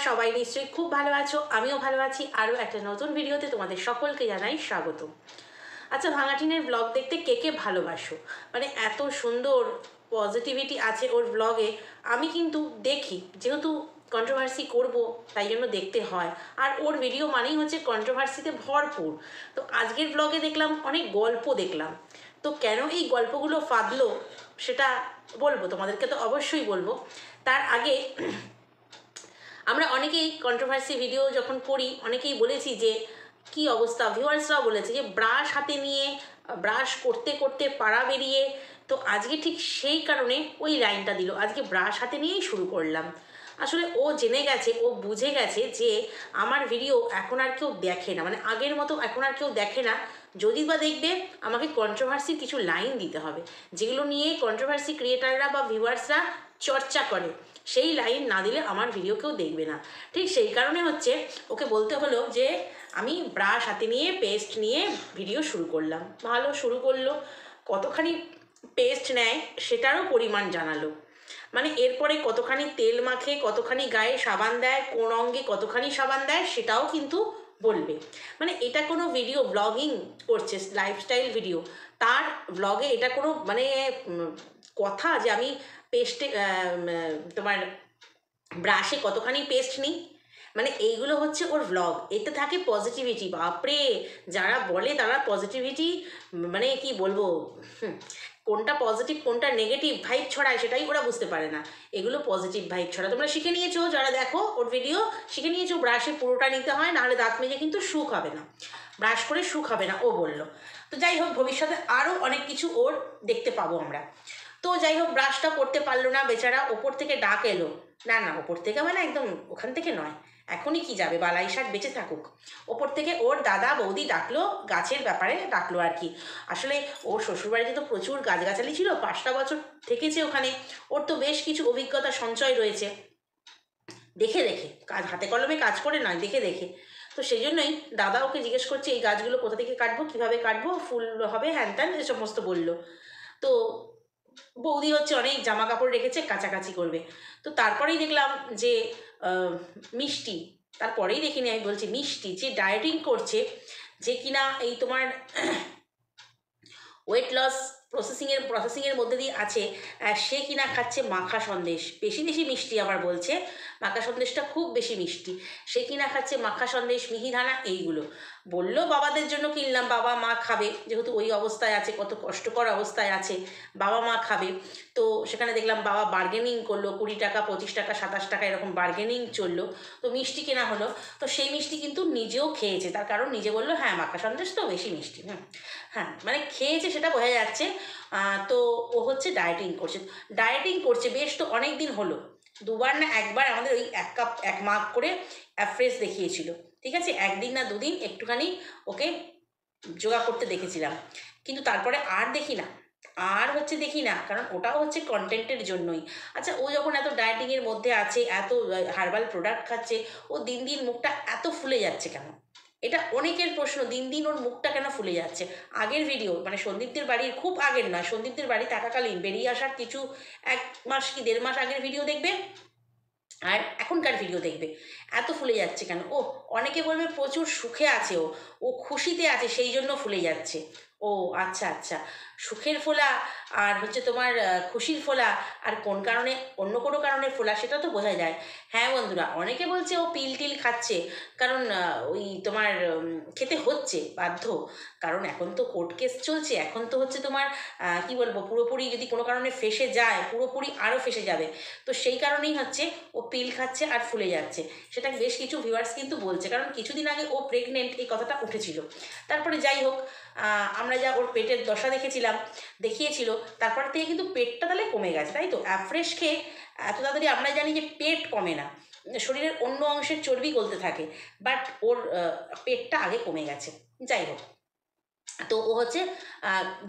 সবাই নিশ্চয়ই খুব ভালো আছো, আমিও ভালো আছি। আরও একটা নতুন ভিডিওতে তোমাদের সকলকে জানাই স্বাগত। আচ্ছা, ভাঙাটিনের ব্লগ দেখতে কে কে ভালোবাসো? মানে এত সুন্দর পজিটিভিটি আছে ওর ব্লগে। আমি কিন্তু দেখি, যেহেতু কন্ট্রোভার্সি করব তাই জন্য দেখতে হয়। আর ওর ভিডিও মানেই হচ্ছে কন্ট্রোভার্সিতে ভরপুর। তো আজকের ব্লগে দেখলাম অনেক গল্প দেখলাম। তো কেন এই গল্পগুলো ফাঁদলো সেটা বলবো তোমাদেরকে, তো অবশ্যই বলবো। তার আগে আমরা অনেকেই কন্ট্রোভার্সি ভিডিও যখন করি অনেকেই বলেছি যে কি অবস্থা, ভিউয়ার্সরাও বলেছে যে ব্রাশ হাতে নিয়ে ব্রাশ করতে করতে পাড়া বেরিয়ে। তো আজকে ঠিক সেই কারণে ওই লাইনটা দিল, আজকে ব্রাশ হাতে নিয়েই শুরু করলাম। আসলে ও জেনে গেছে, ও বুঝে গেছে যে আমার ভিডিও এখন আর কেউ দেখে না, মানে আগের মতো এখন আর কেউ দেখে না। যদি বা দেখবে, আমাকে কন্ট্রোভার্সির কিছু লাইন দিতে হবে, যেগুলো নিয়ে কন্ট্রোভার্সি ক্রিয়েটাররা বা ভিউয়ার্সরা চর্চা করে। সেই লাইন না দিলে আমার ভিডিও কেউ দেখবে না। ঠিক সেই কারণে হচ্ছে ওকে বলতে হলো যে আমি ব্রাশ হাতে নিয়ে পেস্ট নিয়ে ভিডিও শুরু করলাম। ভালো শুরু করলো, কতখানি পেস্ট নেয় সেটারও পরিমাণ জানালো। মানে এরপরে কতখানি তেল মাখে, কতখানি গায়ে সাবান দেয়, কোন অঙ্গে কতখানি সাবান দেয় সেটাও কিন্তু বলবে। মানে এটা কোনো ভিডিও ব্লগিং করছে, লাইফস্টাইল ভিডিও, তার ব্লগে এটা কোনো মানে কথা যে আমি পেস্টে তোমার ব্রাশে কতখানি পেস্ট নিই। মানে এইগুলো হচ্ছে ওর ব্লগ, এতে থাকে পজিটিভিটি। বাপরে, যারা বলে তারা পজিটিভিটি মানে কি বলবো, কোনটা পজিটিভ কোনটা নেগেটিভ ভাইব ছড়ায় সেটাই ওরা বুঝতে পারে না। এগুলো পজিটিভ ভাইব ছড়া। তোমরা শিখে নিয়েছো, যারা দেখো ওর ভিডিও শিখে নিয়েছো ব্রাশে পুরোটা নিতে হয়, নাহলে দাঁত মেজে কিন্তু সুখ হবে না, ব্রাশ করে সুখ হবে না ও বললো। তো যাই হোক, ভবিষ্যতে আরও অনেক কিছু ওর দেখতে পাবো আমরা। তো যাই হোক, ব্রাশটা করতে পারলো না বেচারা, ওপর থেকে ডাক এলো। না না, ওপর থেকে মানে একদম ওখান থেকে নয়, এখনই কি যাবে, বালাই শাক বেঁচে থাকুক। ওপর থেকে ওর দাদা বৌদি ডাকলো, গাছের ব্যাপারে ডাকলো আর কি। আসলে ওর শ্বশুরবাড়িতে তো প্রচুর গাছগাছালি ছিল, 5টা বছর থেকেছে ওখানে, ওর তো বেশ কিছু অভিজ্ঞতা সঞ্চয় রয়েছে। দেখে দেখে কাজ, হাতে কলমে কাজ করে নয়, দেখে দেখে। তো সেই জন্যই দাদা ওকে জিজ্ঞেস করছে এই গাছগুলো কোথা থেকে কাটবো, কীভাবে কাটবো, ফুল হবে হ্যান ত্যান এ সমস্ত বললো। তো বৌদি হচ্ছে অনেক জামা কাপড় রেখেছে, কাচাকাচি করবে। তো তারপরেই দেখলাম যে মিষ্টি, তারপরেই দেখিনি, আমি বলছি মিষ্টি যে ডায়েটিং করছে, যে কিনা এই তোমার ওয়েট লস প্রসেসিংয়ের মধ্যে দিয়ে আছে, সে কিনা খাচ্ছে মাখা সন্দেশ, বেশি বেশি মিষ্টি আবার বলছে, মাখা সন্দেশটা খুব বেশি মিষ্টি। সে কিনা খাচ্ছে মাখা সন্দেশ, মিহিদানা, এইগুলো বললো বাবাদের জন্য কিনলাম, বাবা মা খাবে, যেহেতু ওই অবস্থায় আছে, কত কষ্টকর অবস্থায় আছে, বাবা মা খাবে। তো সেখানে দেখলাম বাবা বার্গেনিং করলো, 20 টাকা 25 টাকা 27 টাকা এরকম বার্গেনিং চললো। তো মিষ্টি কেনা হলো। তো সেই মিষ্টি কিন্তু নিজেও খেয়েছে, তার কারণ নিজে বললো হ্যাঁ মাখা সন্দেশ তো বেশি মিষ্টি। হ্যাঁ মানে খেয়েছে সেটা বোঝা যাচ্ছে। তো ও হচ্ছে ডায়েটিং করছে বেশ, তো অনেক দিন হলো, দুবার না একবার আমাদের ওই 1 কাপ 1 মাগ করে অ্যাফ্রেশ দেখিয়েছিল। ঠিক আছে, একদিন না দুদিন একটুখানি ওকে যোগা করতে দেখেছিলাম, কিন্তু তারপরে আর দেখি না, আর হচ্ছে দেখি না, কারণ ওটাও হচ্ছে কন্টেন্টের জন্যই। আচ্ছা, ও যখন এত ডায়েটিংয়ের মধ্যে আছে, এত হার্বাল প্রোডাক্ট খাচ্ছে, ও দিন দিন মুখটা এত ফুলে যাচ্ছে কেন? এটা অনেকের প্রশ্ন, দিন দিন ওর মুখটা কেন ফুলে যাচ্ছে। আগের ভিডিও মানে সন্দীপদের বাড়ির, খুব আগের নয়, সন্দীপদের বাড়ি থাকাকালীন বেরিয়ে আসার কিছু 1 মাস কি 1.5 মাস আগের ভিডিও দেখবে, আর এখনকার ভিডিও দেখবে, এত ফুলে যাচ্ছে কেন? ও অনেকে বলবে প্রচুর সুখে আছে, ও ও খুশিতে আছে সেই জন্য ফুলে যাচ্ছে। ও আচ্ছা আচ্ছা, সুখের ফোলা আর হচ্ছে তোমার খুশির ফোলা, আর কোন কারণে অন্য কোনো কারণে ফোলা সেটা তো বোঝা যায়। হ্যাঁ বন্ধুরা, অনেকে বলছে ও পিল টিল খাচ্ছে, কারণ ওই তোমার খেতে হচ্ছে বাধ্য, কারণ এখন তো কোর্ট কেস চলছে, এখন তো হচ্ছে তোমার কি বলবো, পুরোপুরি যদি কোনো কারণে ফেসে যায়, পুরোপুরি আরও ফেসে যাবে। তো সেই কারণেই হচ্ছে ও পিল খাচ্ছে আর ফুলে যাচ্ছে, সেটা বেশ কিছু ভিউয়ার্স কিন্তু বলছে, কারণ কিছুদিন আগে ও প্রেগনেন্ট এই কথাটা উঠেছিল। তারপরে যাই হোক, আমরা যা ওর পেটের দশা দেখিয়েছিল, তারপর থেকে কিন্তু পেটটা তাহলে কমে গেছে, তাই তো? অ্যাফ্রেশ খেয়ে এত তাড়াতাড়ি আমরা জানি যে পেট কমে না, শরীরের অন্য অংশের চর্বি গলতে থাকে, বাট ওর পেটটা আগে কমে গেছে। যাই হোক, তো ও হচ্ছে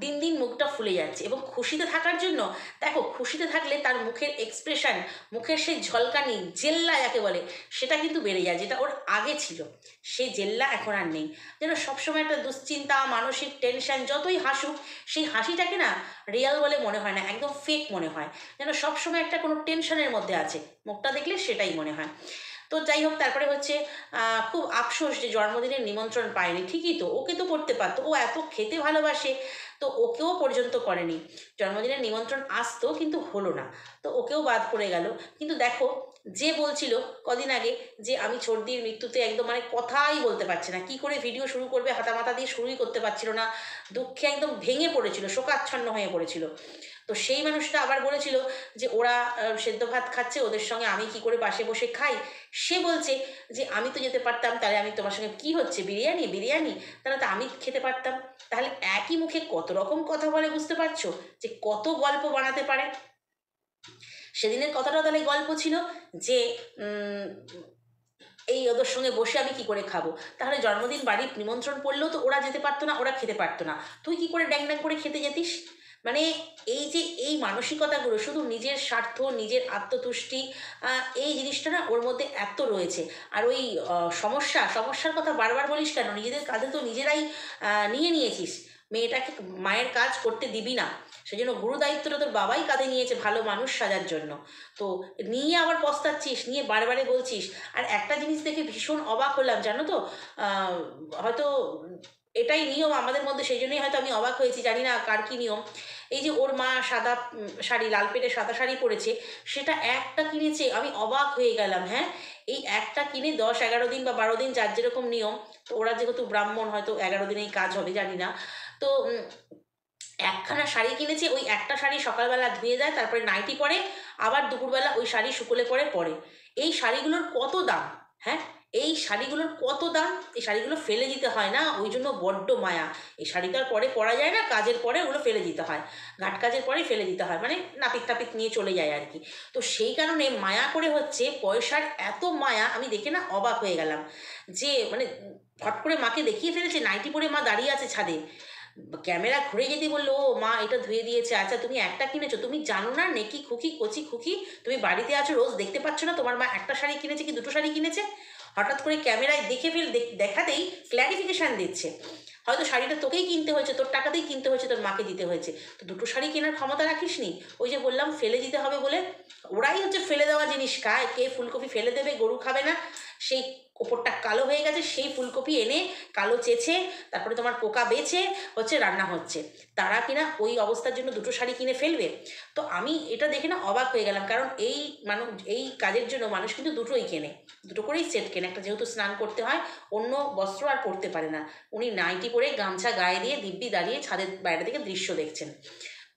দিন দিন মুখটা ফুলে যাচ্ছে, এবং খুশিতে থাকার জন্য, দেখো খুশিতে থাকলে তার মুখের এক্সপ্রেশন, মুখের সেই ঝলকানি, জেল্লা যাকে বলে, সেটা কিন্তু বেড়ে যায়, যেটা ওর আগে ছিল সেই জেল্লা এখন আর নেই। যেন সবসময় একটা দুশ্চিন্তা, মানসিক টেনশন, যতই হাসুক সেই হাসিটাকে না রিয়েল বলে মনে হয় না, একদম ফেক মনে হয়, যেন সবসময় একটা কোনো টেনশনের মধ্যে আছে, মুখটা দেখলে সেটাই মনে হয়। তো যাই হোক, তারপরে হচ্ছে খুব আফসোস যে জন্মদিনের নিমন্ত্রণ পায়নি। ঠিকই তো, ওকে তো করতে পারতো, ও এত খেতে ভালোবাসে, তো ওকেও পর্যন্ত করেনি। জন্মদিনের নিমন্ত্রণ আসতো কিন্তু হলো না, তো ওকেও বাদ পড়ে গেল। কিন্তু দেখো, যে বলছিল কদিন আগে যে আমি ছোটদির মৃত্যুতে একদম মানে কথাই বলতে পারছে না, কি করে ভিডিও শুরু করবে হাতামাতা দিয়ে শুরুই করতে পারছিল না, দুঃখে একদম ভেঙে পড়েছিল, শোকাচ্ছন্ন হয়ে পড়েছিল। তো সেই মানুষটা আবার বলেছিল যে ওরা সেদ্ধ ভাত খাচ্ছে, ওদের সঙ্গে আমি কি করে পাশে বসে খাই। সে বলছে যে আমি তো যেতে পারতাম, তাহলে আমি তোমার সঙ্গে কি হচ্ছে, বিরিয়ানি বিরিয়ানি, তাহলে তো আমি খেতে পারতাম। তাহলে একই মুখে কত রকম কথা বলে, বুঝতে পারছো যে কত গল্প বানাতে পারে। সেদিনের কথাটাও তাহলে গল্প ছিল যে এই ওদের সঙ্গে বসে আমি কি করে খাবো। তাহলে জন্মদিন বাড়ির নিমন্ত্রণ পড়লেও তো ওরা যেতে পারতো না, ওরা খেতে পারতো না, তুই কি করে ড্যাং ড্যাং করে খেতে যেতিস। মানে এই যে এই মানসিকতাগুলো, শুধু নিজের স্বার্থ, নিজের আত্মতুষ্টি, এই জিনিসটা না ওর মধ্যে এত রয়েছে। আর ওই সমস্যার কথা বারবার বলিস কেন, নিজেদের কাঁধে তো নিজেরাই নিয়ে নিয়েছিস। মেয়েটাকে মায়ের কাজ করতে দিবি না, সেজন্য গুরু দায়িত্বটা তোর বাবাই কাঁধে নিয়েছে ভালো মানুষ সাজার জন্য। তো নিয়ে আবার পস্তাচ্ছিস, নিয়ে বারে বলছিস। আর একটা জিনিস দেখে ভীষণ অবাক হলাম জানো তো, হয়তো এটাই নিয়ম আমাদের মধ্যে, সেই জন্যই হয়তো আমি অবাক হয়েছি, জানি না কার কী নিয়ম। এই যে ওর মা সাদা শাড়ি, লাল পেটে সাদা শাড়ি পরেছে, সেটা একটা কিনেছে, আমি অবাক হয়ে গেলাম। হ্যাঁ, এই একটা কিনে 10-11 দিন বা 12 দিন যার যেরকম নিয়ম, তো ওরা যেহেতু ব্রাহ্মণ হয়তো 11 দিনেই কাজ হবে, জানি না। তো একখানা শাড়ি কিনেছে, ওই একটা শাড়ি সকালবেলা ধুয়ে যায়, তারপরে নাইটি পরে, আবার দুপুরবেলা ওই শাড়ি শুকোলে পরে। এই শাড়িগুলোর কত দাম! হ্যাঁ, এই শাড়িগুলোর কত দাম! এই শাড়িগুলো ফেলে দিতে হয় না, ওই জন্য বড্ড মায়া। এই শাড়িটার পরে পরা যায় না, কাজের পরে ওগুলো ফেলে দিতে হয়, ঘাট কাজের পরে ফেলে দিতে হয়, মানে নাপিত টাপিত নিয়ে চলে যায় আর কি। তো সেই কারণে মায়া করে হচ্ছে, পয়সার এত মায়া, আমি দেখে না অবাক হয়ে গেলাম। যে মানে হট করে মাকে দেখিয়ে ফেলেছে, নাইটি পরে মা দাঁড়িয়ে আছে ছাদে, ক্যামেরা ঘুরে যেতে বললো, ও মা এটা ধুয়ে দিয়েছে, আচ্ছা তুমি একটা কিনেছো, তুমি জানো না নেকি খুকি, কচি খুকি, তুমি বাড়িতে আছো, রোজ দেখতে পাচ্ছ না তোমার মা একটা শাড়ি কিনেছে কি দুটো শাড়ি কিনেছে? হঠাৎ করে ক্যামেরায় দেখে দেখাতেই ক্ল্যারিফিকেশান দিচ্ছে, হয়তো শাড়িটা তোকেই কিনতে হয়েছে, তোর টাকাতেই কিনতে হয়েছে, তোর মাকে দিতে হয়েছে, তো দুটো শাড়ি কেনার ক্ষমতা রাখিস নি? ওই যে বললাম ফেলে দিতে হবে বলে, ওরাই হচ্ছে ফেলে দেওয়া জিনিস খায়। কে ফুলকপি ফেলে দেবে, গরু খাবে না, সেই ওপরটা কালো হয়ে গেছে, সেই ফুলকপি এনে কালো চেঁচে, তারপরে তোমার পোকা বেছে হচ্ছে রান্না হচ্ছে, তারা কিনা ওই অবস্থার জন্য দুটো শাড়ি কিনে ফেলবে? তো আমি এটা দেখে না অবাক হয়ে গেলাম, কারণ এই কাজের জন্য মানুষ কিন্তু দুটোই কেনে, দুটো করেই সেট কেনে। একটা যেহেতু স্নান করতে হয়, অন্য বস্ত্র আর পরতে পারে না, উনি নাইটি পরে গামছা গায়ে দিয়ে দিব্যি দাঁড়িয়ে ছাদের বাইরে থেকে দৃশ্য দেখছেন।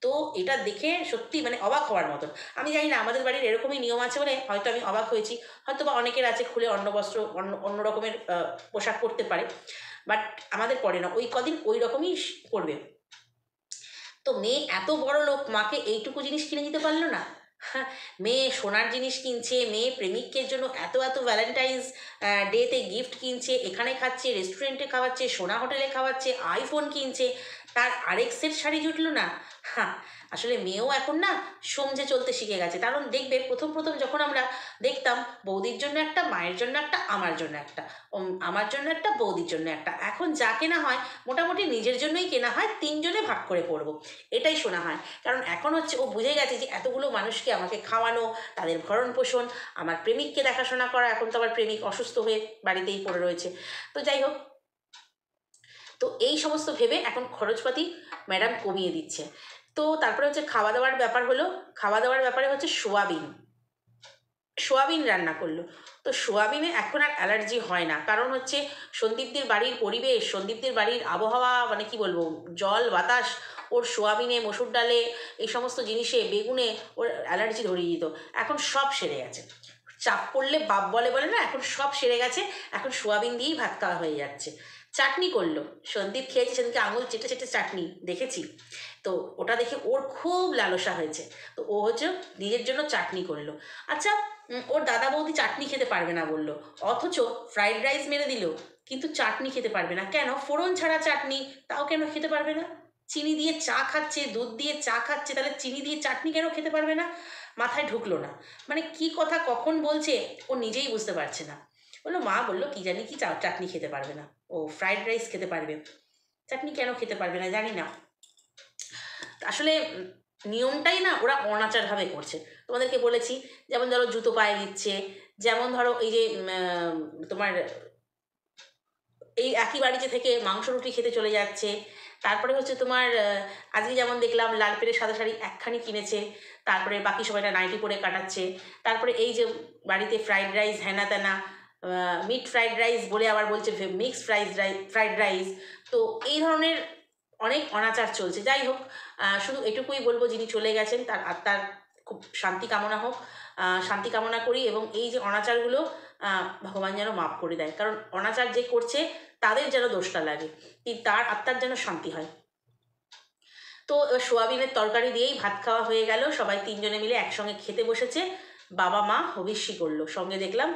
তো এটা দেখে সত্যি মানে অবাক হওয়ার মতন। আমি জানি না আমাদের বাড়ির এরকমই নিয়ম আছে বলে হয়তো আমি অবাক হয়েছি, হয়তো বা অনেকের আছে খুলে অন্য বস্ত্র, অন্য রকমের পোশাক পরতে পারে, বাট আমাদের পরে না, ওই কদিন ওই রকমই করবে। তো মেয়ে এত বড় লোক, মাকে এইটুকু জিনিস কিনে দিতে পারলো না? হ্যাঁ, মেয়ে সোনার জিনিস কিনছে, মেয়ে প্রেমিকের জন্য এত ভ্যালেন্টাইন্স ডেতে গিফট কিনছে, এখানে খাচ্ছে, রেস্টুরেন্টে খাওয়াচ্ছে, সোনা হোটেলে খাওয়াচ্ছে, আইফোন কিনছে, তার আরেক সেট শাড়ি জুটলো না। হ্যাঁ, আসলে মেয়েও এখন না সমঝে চলতে শিখে গেছে। কারণ দেখবে প্রথম যখন আমরা দেখতাম বৌদির জন্য একটা, মায়ের জন্য একটা, আমার জন্য একটা, আমার জন্য একটা, বৌদির জন্য একটা, এখন যা কেনা হয় মোটামুটি নিজের জন্যই কেনা হয়, তিনজনে ভাগ করে পড়বো, এটাই শোনা হয়। কারণ এখন হচ্ছে ও বুঝে গেছে যে এতগুলো মানুষকে আমাকে খাওয়ানো, তাদের ভরণ পোষণ, আমার প্রেমিককে দেখাশোনা করা, এখন তো আবার প্রেমিক অসুস্থ হয়ে বাড়িতেই পড়ে রয়েছে। তো যাই হোক, তো এই সমস্ত ভেবে এখন খরচপাতি ম্যাডাম কমিয়ে দিচ্ছে। তো তারপরে হচ্ছে খাওয়া দাওয়ার ব্যাপার হলো, খাওয়া দাওয়ার ব্যাপারে হচ্ছে সোয়াবিন রান্না করলো। তো সোয়াবিনে এখন আর অ্যালার্জি হয় না, কারণ হচ্ছে সন্দীপদের বাড়ির পরিবেশ, সন্দীপদের বাড়ির আবহাওয়া, মানে কি বলবো, জল বাতাস, ওর সোয়াবিনে, মসুর ডালে, এই সমস্ত জিনিসে, বেগুনে ওর অ্যালার্জি ধরিয়ে দিত। এখন সব সেরে গেছে, চাপ পড়লে বাপ বলে বলে না, এখন সব সেরে গেছে, এখন সোয়াবিন দিয়েই ভাত খাওয়া হয়ে যাচ্ছে। চাটনি করলো, সন্দীপ খেয়েছে সেদিনকে আঙুল চেটে চেটে চাটনি দেখেছি, তো ওটা দেখে ওর খুব লালসা হয়েছে, তো ও হচ্ছে নিজের জন্য চাটনি করলো। আচ্ছা, ওর দাদা বৌদি চাটনি খেতে পারবে না বললো, অথচ ফ্রাইড রাইস মেরে দিল, কিন্তু চাটনি খেতে পারবে না কেন? ফোড়ন ছাড়া চাটনি, তাও কেন খেতে পারবে না? চিনি দিয়ে চা খাচ্ছে, দুধ দিয়ে চা খাচ্ছে, তাহলে চিনি দিয়ে চাটনি কেন খেতে পারবে না? মাথায় ঢুকলো না, মানে কি কথা কখন বলছে ও নিজেই বুঝতে পারছে না। বললো, মা বললো কি জানি কি চাটনি খেতে পারবে না, ও ফ্রাইড রাইস খেতে পারবে, চাটনি কেন খেতে পারবে না জানি না। আসলে নিয়মটাই না ওরা অনাচারভাবে করছে। তোমাদেরকে বলেছি, যেমন ধরো জুতো পায়ে দিচ্ছে, যেমন ধরো এই যে তোমার এই একই বাড়িতে থেকে মাংস রুটি খেতে চলে যাচ্ছে। তারপরে হচ্ছে তোমার আজকে যেমন দেখলাম লাল পেরে সাদা শাড়ি একখানি কিনেছে, তারপরে বাকি সবাইটা নাইটি পরে কাটাচ্ছে। তারপরে এই যে বাড়িতে ফ্রাইড রাইস হ্যানা ত্যানা, মিট ফ্রাইড রাইস বলে আবার বলছে মিক্সড ফ্রাইড রাইস। তো এই ধরনের অনেক অনাচার চলছে। যাই হোক, শুধু এটুকুই বলবো, যিনি চলে গেছেন তার আত্মার খুব শান্তি কামনা হোক, শান্তি কামনা করি। এবং এই যে অনাচারগুলো ভগবান যেন মাফ করে দেয়, কারণ অনাচার যে করছে তাদের যেন দোষটা লাগে, তার আত্মার যেন শান্তি হয়। তো এবার সোয়াবিনের তরকারি দিয়েই ভাত খাওয়া হয়ে গেল, সবাই তিনজনে মিলে একসঙ্গে খেতে বসেছে। বাবা মা হবিষ্যি করলো, সঙ্গে দেখলাম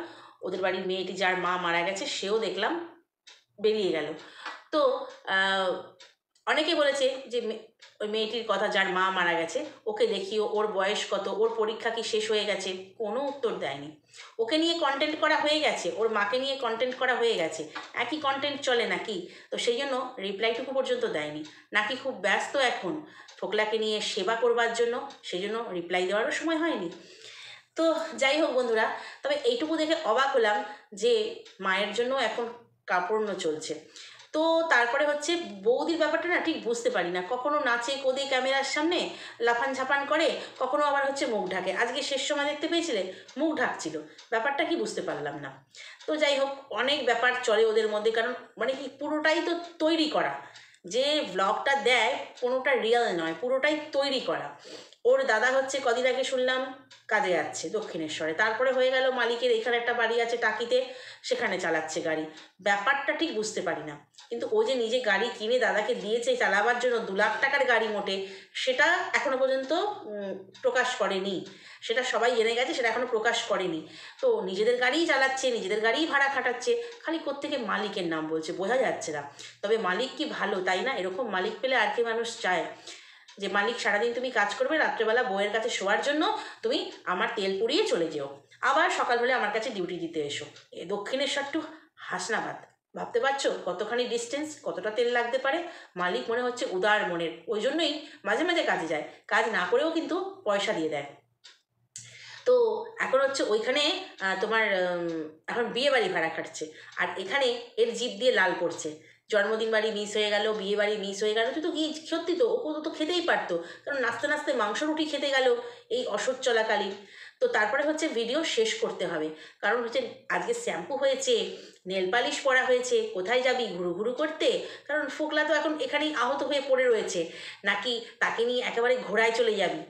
ওদের বাড়ির মেয়েটি যার মা মারা গেছে সেও দেখলাম বেরিয়ে গেল। তো অনেকে বলেছে যে ওই মেয়েটির কথা, যার মা মারা গেছে, ওকে দেখিও, ওর বয়স কত, ওর পরীক্ষা কি শেষ হয়ে গেছে? কোনো উত্তর দেয়নি। ওকে নিয়ে কন্টেন্ট করা হয়ে গেছে, ওর মাকে নিয়ে কন্টেন্ট করা হয়ে গেছে, একই কন্টেন্ট চলে নাকি? তো সেই জন্য রিপ্লাইটুকু পর্যন্ত দেয়নি। নাকি খুব ব্যস্ত এখন ফোকলাকে নিয়ে সেবা করবার জন্য, সেই জন্য রিপ্লাই দেওয়ারও সময় হয়নি। তো যাই হোক বন্ধুরা, তবে এইটুকু দেখে অবাক হলাম যে মায়ের জন্য এখন কাপড় চলছে। তো তারপরে হচ্ছে বৌদির ব্যাপারটা না ঠিক বুঝতে পারি না, কখনো নাচে কোদে ক্যামেরার সামনে লাফান ঝাপান করে, কখনো আবার হচ্ছে মুখ ঢাকে। আজকে শেষ সময় দেখতে পেয়েছিলে মুখ ঢাকছিল, ব্যাপারটা কি বুঝতে পারলাম না। তো যাই হোক, অনেক ব্যাপার চলে ওদের মধ্যে, কারণ মানে কি পুরোটাই তো তৈরি করা, যে ব্লগটা দেয় কোনোটা রিয়েল নয়, পুরোটাই তৈরি করা। ওর দাদা হচ্ছে কদিন আগে শুনলাম কাজে যাচ্ছে দক্ষিণেশ্বরে, তারপরে হয়ে গেল মালিকের এখানে একটা বাড়ি আছে টাকিতে, সেখানে চালাচ্ছে গাড়ি। ব্যাপারটা ঠিক বুঝতে পারি না। কিন্তু ও যে নিজে গাড়ি কিনে দাদাকে দিয়েছে চালাবার জন্য, 2 লাখ টাকার গাড়ি মোটে, সেটা এখনো পর্যন্ত প্রকাশ করেনি। সেটা সবাই জেনে গেছে, সেটা এখনো প্রকাশ করেনি। তো নিজেদের গাড়িই চালাচ্ছে, নিজেদের গাড়িই ভাড়া খাটাচ্ছে, খালি কোত্থেকে মালিকের নাম বলছে বোঝা যাচ্ছে না। তবে মালিক কি ভালো, তাই না? এরকম মালিক পেলে আর কি মানুষ চায়, যে মালিক সারাদিন তুমি কাজ করবে, রাত্রেবেলা বউয়ের কাছে শোয়ার জন্য তুমি আমার তেল পুড়িয়ে চলে যেও, আবার সকাল হলে আমার কাছে ডিউটি দিতে এসো। এ দক্ষিণেশ্বর টু হাসনাবাদ, ভাবতে পারছো কতখানি ডিস্টেন্স, কতটা তেল লাগতে পারে? মালিক মনে হচ্ছে উদার মনের, ওই জন্যই মাঝে মাঝে কাজে যায়, কাজ না করেও কিন্তু পয়সা দিয়ে দেয়। তো এখন হচ্ছে ওইখানে তোমার এখন বিয়ে বাড়ি ভাড়া খাটছে, আর এখানে এর জিভ দিয়ে লাল পড়ছে। জন্মদিন বাড়ি মিস হয়ে গেল, বিয়ে বাড়ি মিস হয়ে গেল, তুই তো কি সত্যি তো ও তো খেতেই পারতো, কারণ নাচতে নাচতে মাংস রুটি খেতে গেল এই অসহ্য চলাকালীন। তো তারপরে হচ্ছে ভিডিও শেষ করতে হবে, কারণ হচ্ছে আজকে শ্যাম্পু হয়েছে, নেল পালিশ পরা হয়েছে, কোথায় যাবি ঘুরু ঘুরু করতে? কারণ ফোকলা তো এখন এখানেই আহত হয়ে পড়ে রয়েছে, নাকি তাকে নিয়ে একেবারে ঘোড়ায় চলে যাবি,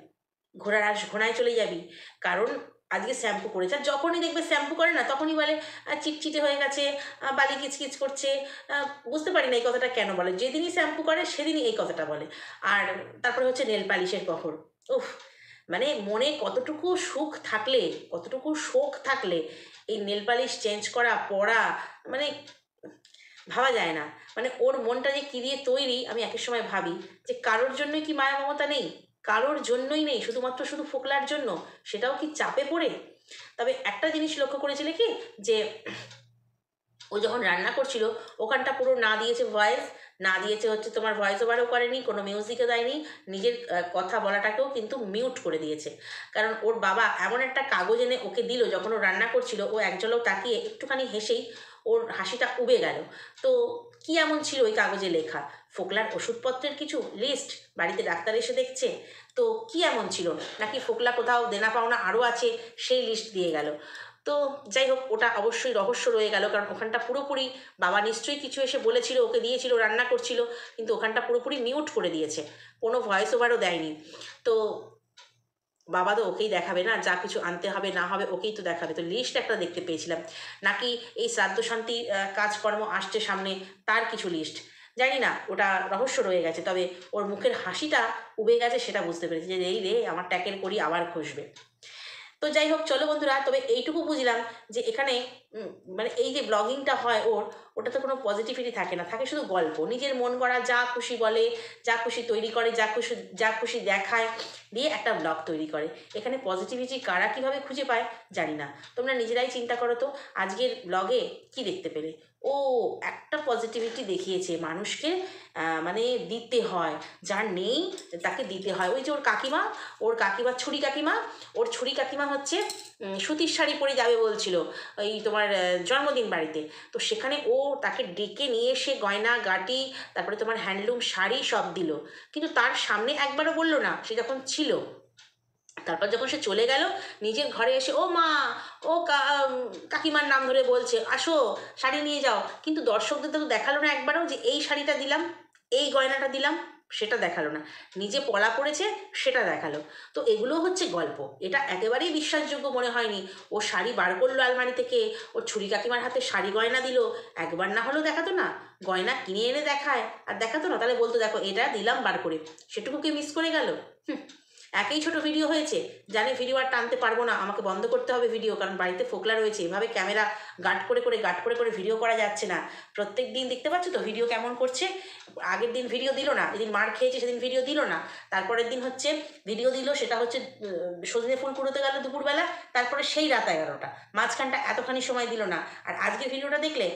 ঘোড়ায় চলে যাবি? কারণ আজকে শ্যাম্পু করেছে, আর যখনই দেখবে শ্যাম্পু করে না তখনই বলে চিটচিটে হয়ে গেছে, বালি কিচকিচ করছে। বুঝতে পারি না এই কথাটা কেন বলে, যেদিনই শ্যাম্পু করে সেদিনই এই কথাটা বলে। আর তারপরে হচ্ছে নেল পালিশের কখন, উফ, মানে মনে কতটুকু সুখ থাকলে, কতটুকু শোক থাকলে এই নেল পালিশ চেঞ্জ করা পরা, মানে ভাবা যায় না। মানে ওর মনটা যে কী দিয়ে তৈরি, আমি একের সময় ভাবি যে কারোর জন্যই কি মায়া মমতা নেই? কারোর জন্যই নেই, শুধুমাত্র শুধু ফোকলার জন্য, সেটাও কি চাপে পড়ে? তবে একটা জিনিস লক্ষ্য করেছিলে কি, যে ও যখন রান্না করছিল ওখানটা পুরো না দিয়েছে ভয়েস, না দিয়েছে হচ্ছে তোমার ভয়েস ওভারও করেনি, কোনো মিউজিকও দেয়নি, নিজের কথা বলাটাকেও কিন্তু মিউট করে দিয়েছে। কারণ ওর বাবা এমন একটা কাগজ এনে ওকে দিল, যখন ও রান্না করছিল ও একজলও তাকিয়ে একটুখানি হেসেই ওর হাসিটা উবে গেল। তো কি এমন ছিল ওই কাগজে লেখা? ফোকলার ওষুধপত্রের কিছু লিস্ট, বাড়িতে ডাক্তার এসে দেখছে। তো কি এমন ছিল? নাকি ফোকলা কোথাও দেনা পাওনা আরও আছে সেই লিস্ট দিয়ে গেল? তো যাই হোক, ওটা অবশ্যই রহস্য রয়ে গেল, কারণ ওখানটা পুরোপুরি বাবা নিশ্চয়ই কিছু এসে বলেছিল, ওকে দিয়েছিল, রান্না করছিল, কিন্তু ওখানটা পুরোপুরি মিউট করে দিয়েছে, কোনো ভয়েস ওভারও দেয়নি। তো বাবা তো ওকেই দেখাবে না, যা কিছু আনতে হবে না হবে ওকেই তো দেখাবে। তো লিস্ট একটা দেখতে পেয়েছিলাম, নাকি এই শ্রাদ্ধ শান্তি কাজকর্ম আসছে সামনে, তার কিছু লিস্ট, জানি না, ওটা রহস্য রয়ে গেছে। তবে ওর মুখের হাসিটা উবে গেছে, সেটা বুঝতে পেরেছি যে এই রে আমার ট্যাকের করি আবার খসবে। তো যাই হোক চলো বন্ধুরা, তবে এইটুকু বুঝলাম যে এখানে মানে এই যে ব্লগিংটা হয় ওর, ওটাতে কোনো পজিটিভিটি থাকে না, থাকে শুধু গল্প, নিজের মন করা যা খুশি বলে, যা খুশি তৈরি করে, যা খুশি দেখায়, দিয়ে একটা ব্লগ তৈরি করে। এখানে পজিটিভিটি কারা কীভাবে খুঁজে পায় জানি না, তোমরা নিজেরাই চিন্তা করো তো। আজকের ব্লগে কি দেখতে পেলে? ও ও একটা পজিটিভিটি দেখিয়েছে মানুষকে, মানে দিতে হয়, যার নেই তাকে দিতে হয়। ওই যে ওর কাকিমা ছুরি কাকিমা হচ্ছে সুতির শাড়ি পরে যাবে বলছিল ওই তোমার জন্মদিন বাড়িতে। তো সেখানে ও তাকে ডেকে নিয়ে এসে গয়না গাটি, তারপরে তোমার হ্যান্ডলুম শাড়ি সব দিল, কিন্তু তার সামনে একবারও বললো না সে যখন ছিল। তারপর যখন সে চলে গেল নিজের ঘরে এসে ও মা, ও কাকিমার নাম ধরে বলছে আসো শাড়ি নিয়ে যাও, কিন্তু দর্শকদের তো দেখালো না একবারও যে এই শাড়িটা দিলাম, এই গয়নাটা দিলাম, সেটা দেখালো না। নিজে পলা পড়েছে সেটা দেখালো। তো এগুলো হচ্ছে গল্প, এটা একেবারেই বিশ্বাসযোগ্য মনে হয়নি। ও শাড়ি বার করলো আলমারি থেকে, ওর ছুরি কাকিমার হাতে শাড়ি গয়না দিল, একবার না হলেও দেখাতো না? গয়না কিনে এনে দেখায় আর দেখাতো না, তাহলে বলতো দেখো এটা দিলাম বার করে, সেটুকুকে মিস করে গেল। একই ছোট ভিডিও হয়েছে, জানে ভিডিও আর টানতে পারবো না, আমাকে বন্ধ করতে হবে ভিডিও, কারণ বাড়িতে ফোকলা রয়েছে, এভাবে ক্যামেরা গার্ড করে ভিডিও করা যাচ্ছে না। প্রত্যেক দিন দেখতে পাচ্ছ তো ভিডিও কেমন করছে। আগের দিন ভিডিও দিল না, যেদিন মার খেয়েছে সেদিন ভিডিও দিল না, তারপরের দিন হচ্ছে ভিডিও দিল, সেটা হচ্ছে সজনে ফুল কুড়োতে গেল দুপুরবেলা, তারপরে সেই রাত 11টা, মাঝখানটা এতখানি সময় দিল না। আর আজকের ভিডিওটা দেখলে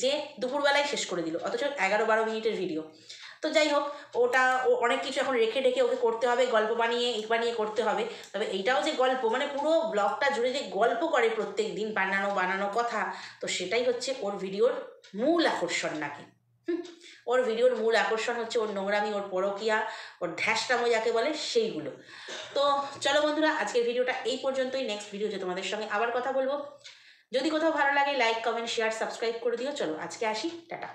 যে দুপুরবেলায় শেষ করে দিল, অথচ 11-12 মিনিটের ভিডিও। তো যাই হোক, ওটা ও অনেক কিছু এখন রেখে ঢেকে ওকে করতে হবে, গল্প বানিয়ে বানিয়ে করতে হবে। তবে এইটাও যে গল্প, মানে পুরো ব্লগটা জুড়ে যে গল্প করে প্রত্যেক দিন বানানো কথা, তো সেটাই হচ্ছে ওর ভিডিওর মূল আকর্ষণ নাকি। ওর ভিডিওর মূল আকর্ষণ হচ্ছে ওর নোংরামি, ওর পরকিয়া, ওর ধ্যাসটামো যাকে বলে সেইগুলো। তো চলো বন্ধুরা, আজকের ভিডিওটা এই পর্যন্তই। নেক্সট ভিডিওতে তোমাদের সঙ্গে আবার কথা বলবো। যদি কোথাও ভালো লাগে লাইক কমেন্ট শেয়ার সাবস্ক্রাইব করে দিও। চলো আজকে আসি, টাটা।